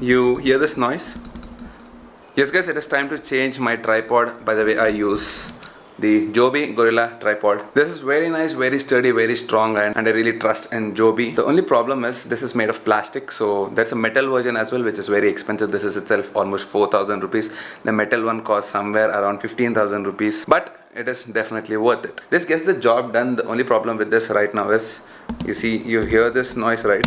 You hear this noise? Yes guys, it is time to change my tripod. By the way, I use the Joby Gorilla tripod. This is very nice, very sturdy, very strong, and I really trust in Joby. The only problem is this is made of plastic, so there's a metal version as well, which is very expensive. This is itself almost 4,000 rupees. The metal one costs somewhere around 15,000 rupees, but it is definitely worth it. This gets the job done. The only problem with this right now is, you hear this noise, right?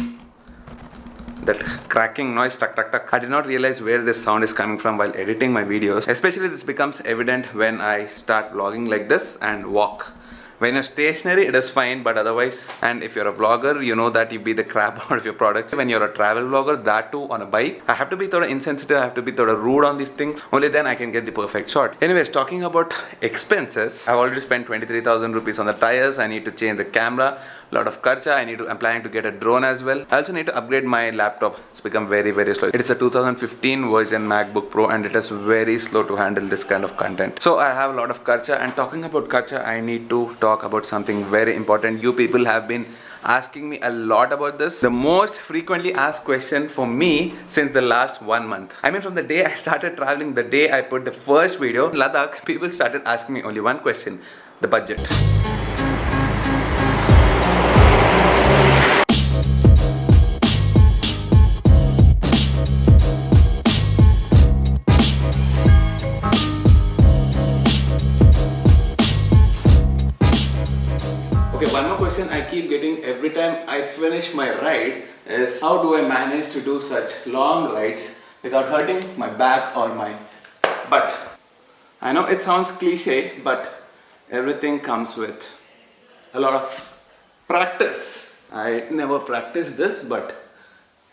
That cracking noise, tuck tuck tuck. I did not realize where this sound is coming from while editing my videos. Especially this becomes evident when I start vlogging like this and walk. When you're stationary, it is fine, but otherwise, and if you're a vlogger, you know that you beat the crap out of your products. When you're a travel vlogger, that too on a bike, I have to be sort of insensitive, I have to be sort of rude on these things. Only then I can get the perfect shot. Anyways, talking about expenses, I've already spent 23,000 rupees on the tires. I need to change the camera, a lot of kharcha. I'm planning to get a drone as well. I also need to upgrade my laptop. It's become very, very slow. It is a 2015 version MacBook Pro, and it is very slow to handle this kind of content. So I have a lot of kharcha, and talking about kharcha, I need to talk about something very important. You people have been asking me a lot about this. The most frequently asked question for me since the last 1 month. I mean, from the day I started traveling, the day I put the first video, Ladakh, people started asking me only one question: the budget. One more question I keep getting every time I finish my ride is, how do I manage to do such long rides without hurting my back or my butt? I know it sounds cliche, but everything comes with a lot of practice. I never practiced this, but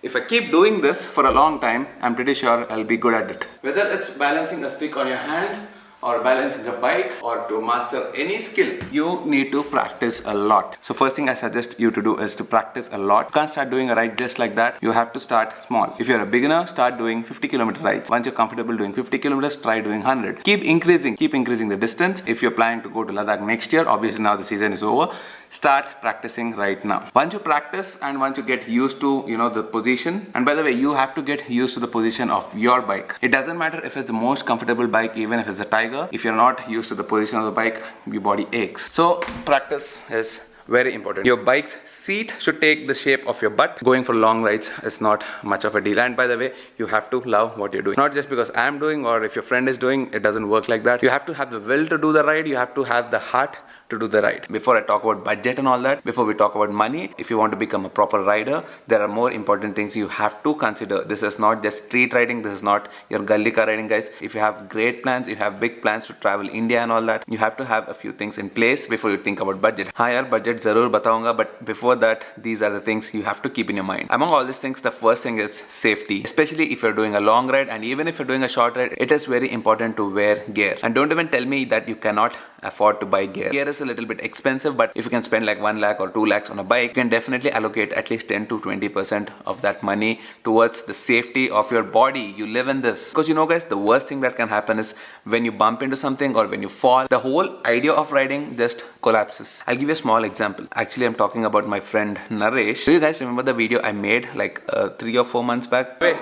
if I keep doing this for a long time, I'm pretty sure I'll be good at it. Whether it's balancing a stick on your hand, or balancing a bike, or to master any skill, you need to practice a lot. So first thing I suggest you to do is to practice a lot. You can't start doing a ride just like that. You have to start small. If you're a beginner, start doing 50-kilometer rides. Once you're comfortable doing 50 kilometers, try doing 100. Keep increasing the distance. If you're planning to go to Ladakh next year, obviously now the season is over, start practicing right now. Once you practice and once you get used to, the position, and by the way, you have to get used to the position of your bike. It doesn't matter if it's the most comfortable bike, even if it's a Tiger. If you're not used to the position of the bike, your body aches. So practice is very important. Your bike's seat should take the shape of your butt. Going for long rides is not much of a deal. And by the way, you have to love what you're doing. Not just because I'm doing or if your friend is doing, it doesn't work like that. You have to have the will to do the ride. You have to have the heart to do the ride. Before I talk about budget and all that, before we talk about money, if you want to become a proper rider, there are more important things you have to consider. This is not just street riding. This is not your gully car riding, guys. If you have great plans, you have big plans to travel India and all that, you have to have a few things in place before you think about budget. Higher budget zarur bataunga, but before that, these are the things you have to keep in your mind. Among all these things, the first thing is safety. Especially if you're doing a long ride, and even if you're doing a short ride, it is very important to wear gear. And don't even tell me that you cannot afford to buy gear. Gear is a little bit expensive, but if you can spend like 1 lakh or 2 lakhs on a bike, you can definitely allocate at least 10 to 20% of that money towards the safety of your body. You live in this. Because guys, the worst thing that can happen is when you bump into something or when you fall, the whole idea of riding just collapses. I'll give you a small example. Actually, I'm talking about my friend Naresh. Do you guys remember the video I made like 3 or 4 months back? Wait,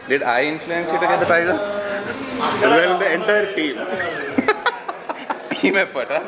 did I influence you to get the Tiger? Well, the entire team. Team effort, huh?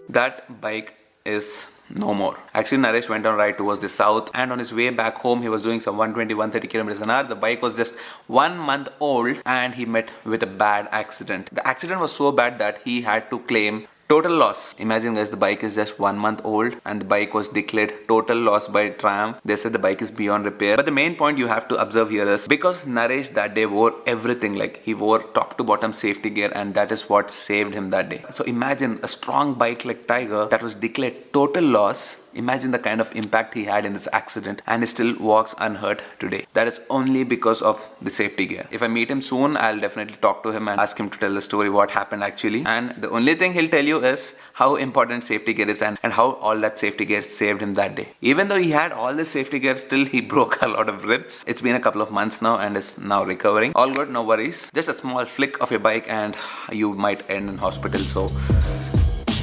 That bike is no more. Actually, Naresh went on a ride towards the south, and on his way back home, he was doing some 120-130 kilometers an hour. The bike was just 1 month old, and he met with a bad accident. The accident was so bad that he had to claim total loss. Imagine guys, the bike is just 1 month old and the bike was declared total loss by Triumph. They said the bike is beyond repair. But the main point you have to observe here is, because Naresh that day wore everything, like he wore top to bottom safety gear, and that is what saved him that day. So imagine a strong bike like Tiger that was declared total loss. Imagine the kind of impact he had in this accident, and he still walks unhurt today. That is only because of the safety gear. If I meet him soon, I'll definitely talk to him and ask him to tell the story what happened actually. And the only thing he'll tell you is how important safety gear is and how all that safety gear saved him that day. Even though he had all this safety gear, still he broke a lot of ribs. It's been a couple of months now and is now recovering. All good, no worries. Just a small flick of your bike and you might end in hospital. So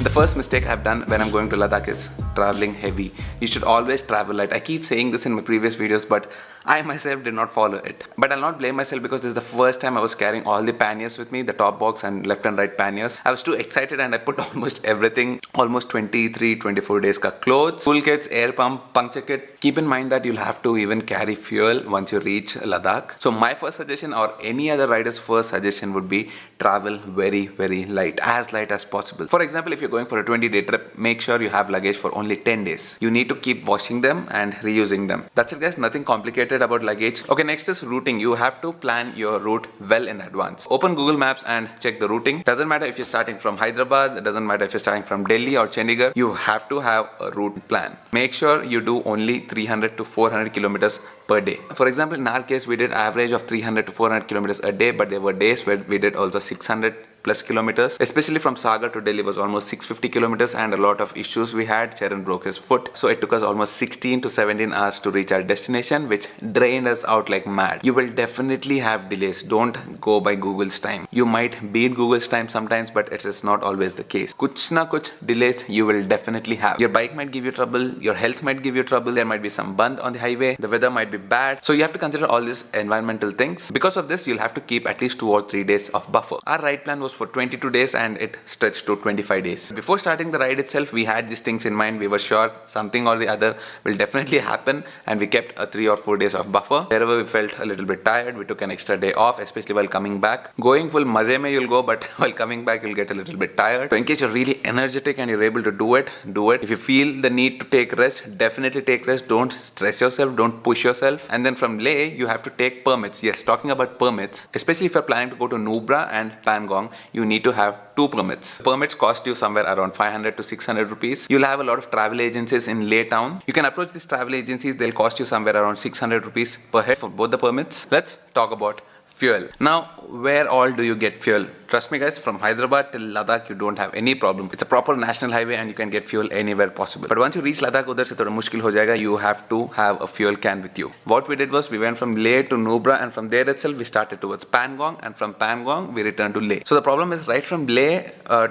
the first mistake I've done when I'm going to Ladakh is traveling heavy. You should always travel light. I keep saying this in my previous videos, but I myself did not follow it. But I'll not blame myself because this is the first time I was carrying all the panniers with me, the top box and left and right panniers. I was too excited and I put almost everything, almost 23-24 days ka clothes, tool kits, air pump, puncture kit. Keep in mind that you'll have to even carry fuel once you reach Ladakh. So my first suggestion, or any other rider's first suggestion, would be travel very light, as light as possible. For example, if you're going for a 20-day trip, make sure you have luggage for only 10 days. You need to keep washing them and reusing them. That's it guys, nothing complicated about luggage. Okay, next is routing. You have to plan your route well in advance. Open Google Maps and check the routing. Doesn't matter if you're starting from Hyderabad, it doesn't matter if you're starting from Delhi or Chandigarh, you have to have a route plan. Make sure you do only 300 to 400 kilometers per day. For example, in our case, we did average of 300 to 400 kilometers a day, but there were days where we did also 600 plus kilometers. Especially from Sagar to Delhi was almost 650 kilometers, and a lot of issues we had. Charan broke his foot, so it took us almost 16 to 17 hours to reach our destination, which drained us out like mad. You will definitely have delays. Don't go by Google's time. You might beat Google's time sometimes, but it is not always the case. Kuch na kuch delays you will definitely have. Your bike might give you trouble, your health might give you trouble, there might be some band on the highway, the weather might be bad. So you have to consider all these environmental things. Because of this, you'll have to keep at least 2 or 3 days of buffer. Our ride plan was for 22 days and it stretched to 25 days. Before starting the ride itself, we had these things in mind. We were sure something or the other will definitely happen, and we kept a 3 or 4 days of buffer. Wherever we felt a little bit tired, we took an extra day off, especially while coming back. Going full maze mein you'll go, but while coming back you'll get a little bit tired. So in case you're really energetic and you're able to do it, do it. If you feel the need to take rest, definitely take rest. Don't stress yourself, don't push yourself. And then from Leh, you have to take permits. Yes, talking about permits, especially if you're planning to go to Nubra and Pangong, you need to have 2 permits. Permits cost you somewhere around 500 to 600 rupees. You'll have a lot of travel agencies in Leh town. You can approach these travel agencies. They'll cost you somewhere around 600 rupees per head for both the permits. Let's talk about fuel. Now, where all do you get fuel? Trust me guys, from Hyderabad till Ladakh, you don't have any problem. It's a proper national highway and you can get fuel anywhere possible. But once you reach Ladakh, udhar se thoda mushkil ho jayega. You have to have a fuel can with you. What we did was, we went from Leh to Nubra, and from there itself we started towards Pangong, and from Pangong we returned to Leh. So the problem is, right from Leh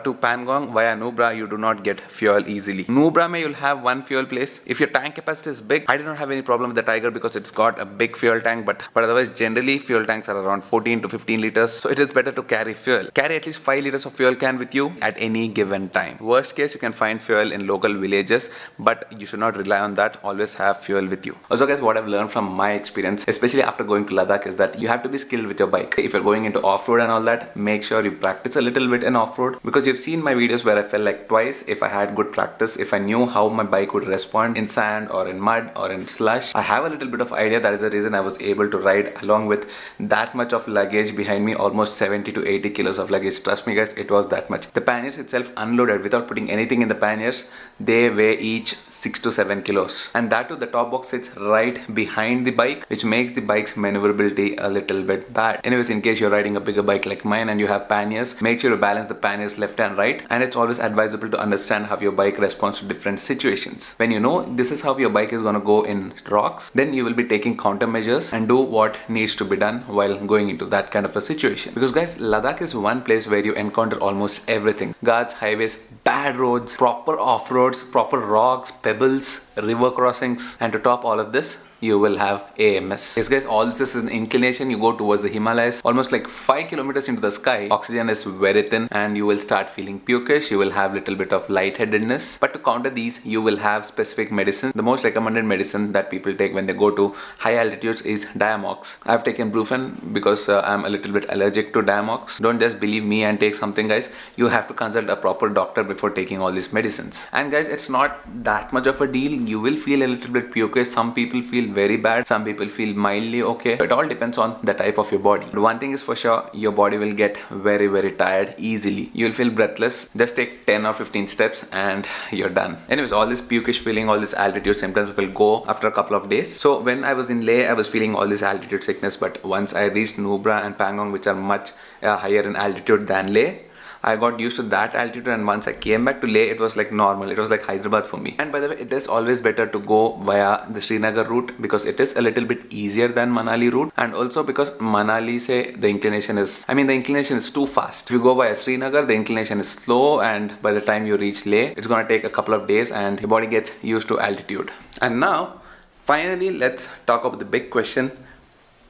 to Pangong via Nubra, you do not get fuel easily. Nubra mein you'll have one fuel place. If your tank capacity is big, I did not have any problem with the Tiger because it's got a big fuel tank, but otherwise generally fuel tanks are around 14 to 15 liters. So it is better to carry fuel. Carry at least 5 liters of fuel can with you at any given time. Worst case, you can find fuel in local villages, but you should not rely on that. Always have fuel with you. Also guys, what I've learned from my experience, especially after going to Ladakh, is that you have to be skilled with your bike. If you're going into off-road and all that, make sure you practice a little bit in off-road, because you've seen my videos where I fell like twice. If I had good practice, if I knew how my bike would respond in sand or in mud or in slush, I have a little bit of idea. That is the reason I was able to ride along with that much of luggage behind me, almost 70 to 80 kilos of luggage. Trust me guys, it was that much. The panniers itself unloaded without putting anything in the panniers, they weigh each 6 to 7 kilos. And that too, the top box sits right behind the bike, which makes the bike's maneuverability a little bit bad. Anyways, in case you're riding a bigger bike like mine and you have panniers, make sure you balance the panniers left and right. And it's always advisable to understand how your bike responds to different situations. When you know this is how your bike is going to go in rocks, then you will be taking countermeasures and do what needs to be done while going into that kind of a situation. Because guys, Ladakh is one place where you encounter almost everything. Ghats, highways, bad roads, proper off-roads, proper rocks, pebbles, river crossings, and to top all of this, you will have AMS. Yes guys, all this is an inclination. You go towards the Himalayas, almost like 5 kilometers into the sky. Oxygen is very thin and you will start feeling pukish. You will have little bit of lightheadedness. But to counter these, you will have specific medicine. The most recommended medicine that people take when they go to high altitudes is Diamox. I've taken Brufen because I'm a little bit allergic to Diamox. Don't just believe me and take something guys. You have to consult a proper doctor before taking all these medicines. And guys, it's not that much of a deal. You will feel a little bit pukish. Some people feel very bad, some people feel mildly okay. It all depends on the type of your body. But one thing is for sure, your body will get very tired easily. You'll feel breathless. Just take 10 or 15 steps and you're done. Anyways, all this pukish feeling, all this altitude symptoms will go after a couple of days. So when I was in Leh, I was feeling all this altitude sickness, but once I reached Nubra and Pangong, which are much higher in altitude than Leh, I got used to that altitude, and once I came back to Leh, it was like normal. It was like Hyderabad for me. And by the way, it is always better to go via the Srinagar route because it is a little bit easier than Manali route, and also because Manali the inclination is too fast. If you go via Srinagar, the inclination is slow, and by the time you reach Leh, it's gonna take a couple of days and your body gets used to altitude. And now, finally, let's talk about the big question,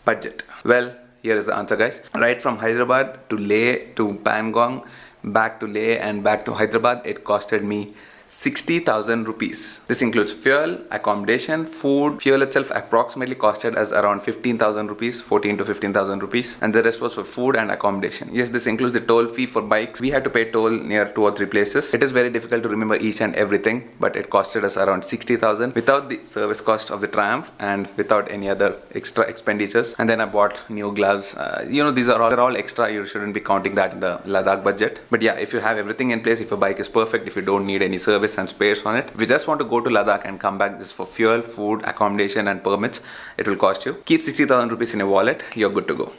budget. Well, here is the answer, guys. Right from Hyderabad to Leh to Pangong, back to Leh and back to Hyderabad, it costed me 60,000 rupees. This includes fuel, accommodation, food. Fuel itself approximately costed us around 15,000 rupees, 14 to 15,000 rupees, and the rest was for food and accommodation. Yes, this includes the toll fee for bikes. We had to pay toll near 2 or 3 places. It is very difficult to remember each and everything, but it costed us around 60,000 without the service cost of the Triumph and without any other extra expenditures. And then I bought new gloves. These are all extra. You shouldn't be counting that in the Ladakh budget. But yeah, if you have everything in place, if your bike is perfect, if you don't need any service and spares on it, if you just want to go to Ladakh and come back just for fuel, food, accommodation and permits, it will cost you. Keep 60,000 rupees in your wallet, you're good to go.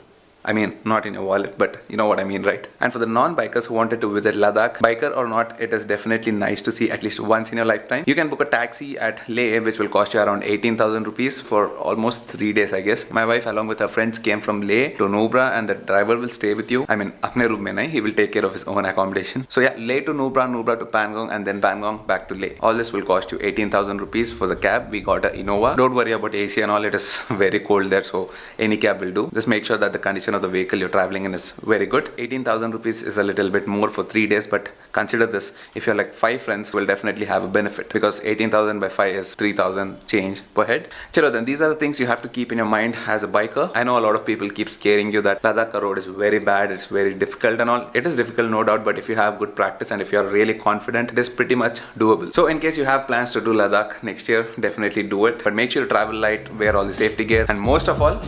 I mean, not in your wallet, but you know what I mean, right? And for the non-bikers who wanted to visit Ladakh, biker or not, it is definitely nice to see at least once in your lifetime. You can book a taxi at Leh, which will cost you around 18,000 rupees for almost 3 days, I guess. My wife, along with her friends, came from Leh to Nubra, and the driver will stay with you. I mean, apne room mein nahi, he will take care of his own accommodation. So yeah, Leh to Nubra, Nubra to Pangong, and then Pangong back to Leh. All this will cost you 18,000 rupees for the cab. We got an Innova. Don't worry about AC and all. It is very cold there, so any cab will do. Just make sure that the condition of the vehicle you're traveling in is very good. 18,000 rupees is a little bit more for 3 days, but consider this, if you're like 5 friends, will definitely have a benefit because 18,000 by 5 is 3,000 change per head. Chalo then, these are the things you have to keep in your mind as a biker. I know a lot of people keep scaring you that Ladakh road is very bad, it's very difficult and all. It is difficult, no doubt, but if you have good practice and if you're really confident, it is pretty much doable. So in case you have plans to do Ladakh next year, definitely do it, but make sure to travel light, wear all the safety gear, and most of all,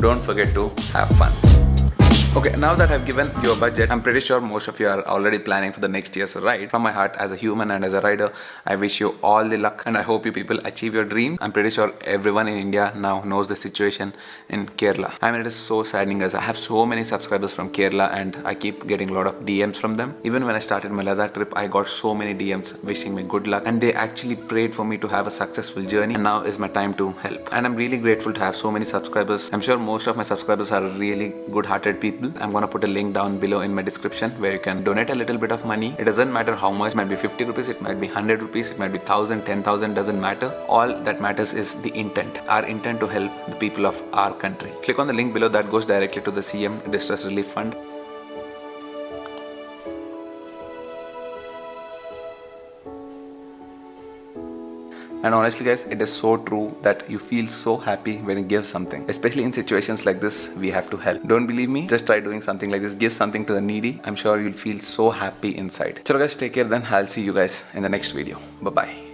don't forget to have fun. Okay, now that I've given you a budget, I'm pretty sure most of you are already planning for the next year's ride. From my heart, as a human and as a rider, I wish you all the luck and I hope you people achieve your dream. I'm pretty sure everyone in India now knows the situation in Kerala. I mean, it is so saddening as I have so many subscribers from Kerala and I keep getting a lot of DMs from them. Even when I started my Ladakh trip, I got so many DMs wishing me good luck and they actually prayed for me to have a successful journey, and now is my time to help. And I'm really grateful to have so many subscribers. I'm sure most of my subscribers are really good-hearted people. I'm gonna put a link down below in my description where you can donate a little bit of money. It doesn't matter how much, it might be 50 rupees, it might be 100 rupees, it might be 1,000, 10,000, doesn't matter. All that matters is the intent, our intent to help the people of our country. Click on the link below that goes directly to the CM Distress Relief Fund. And honestly guys, it is so true that you feel so happy when you give something. Especially in situations like this, we have to help. Don't believe me? Just try doing something like this. Give something to the needy. I'm sure you'll feel so happy inside. So guys, take care then. I'll see you guys in the next video. Bye-bye.